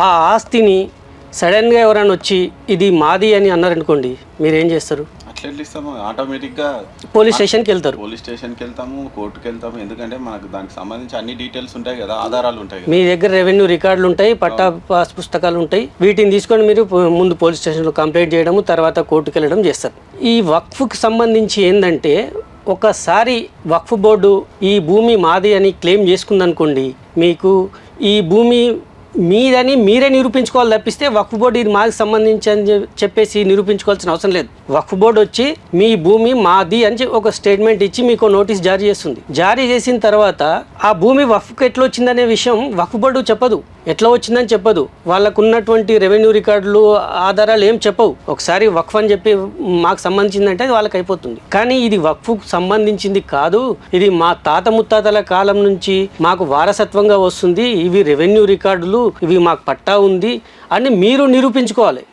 ఆ ఆస్తిని సడన్గా ఎవరైనా వచ్చి ఇది మాది అని అన్నారనుకోండి, మీరు ఏం చేస్తారు? అట్లా ఇస్తాము, ఆటోమేటిక్గా పోలీస్ స్టేషన్కి వెళ్తారు. పోలీస్ స్టేషన్కి వెళ్తాము, కోర్టుకి వెళ్తాము. ఎందుకంటే మనకు దానికి సంబంధించి అన్ని డీటెయిల్స్ ఉంటాయి కదా, ఆధారాలు ఉంటాయి కదా. మీ దగ్గర రెవెన్యూ రికార్డులు ఉంటాయి, పట్టా పాస్ పుస్తకాలు ఉంటాయి. వీటిని తీసుకొని మీరు ముందు పోలీస్ స్టేషన్లో కంప్లైంట్ చేయడము, తర్వాత కోర్టుకు వెళ్ళడం చేస్తారు. ఈ వక్ఫ్కి సంబంధించి ఏంటంటే, ఒకసారి వక్ఫ్ బోర్డు ఈ భూమి మాది అని క్లెయిమ్ చేసుకుందనుకోండి, మీకు ఈ భూమి మీదని మీరే నిరూపించుకోవాలి తప్పిస్తే వక్ఫ్ బోర్డు ఇది మాకు సంబంధించి అని చెప్పేసి నిరూపించుకోవాల్సిన అవసరం లేదు. వక్ఫ్ బోర్డు వచ్చి మీ భూమి మాది అని ఒక స్టేట్మెంట్ ఇచ్చి మీకు నోటీస్ జారీ చేస్తుంది. జారీ చేసిన తర్వాత ఆ భూమి వక్ఫ్కి ఎట్లా వచ్చిందనే విషయం వక్ఫ్ బోర్డు చెప్పదు, ఎట్లా వచ్చిందని చెప్పదు. వాళ్ళకు ఉన్నటువంటి రెవెన్యూ రికార్డులు ఆధారాలు ఏం చెప్పవు. ఒకసారి వక్ఫ్ అని చెప్పి మాకు సంబంధించిందంటే అది వాళ్ళకి అయిపోతుంది. కానీ ఇది వక్ఫ్కు సంబంధించింది కాదు, ఇది మా తాత ముత్తాతల కాలం నుంచి మాకు వారసత్వంగా వస్తుంది, ఇవి రెవెన్యూ రికార్డులు, ఇవి మాకు పట్టా ఉంది అని మీరు నిరూపించుకోవాలి.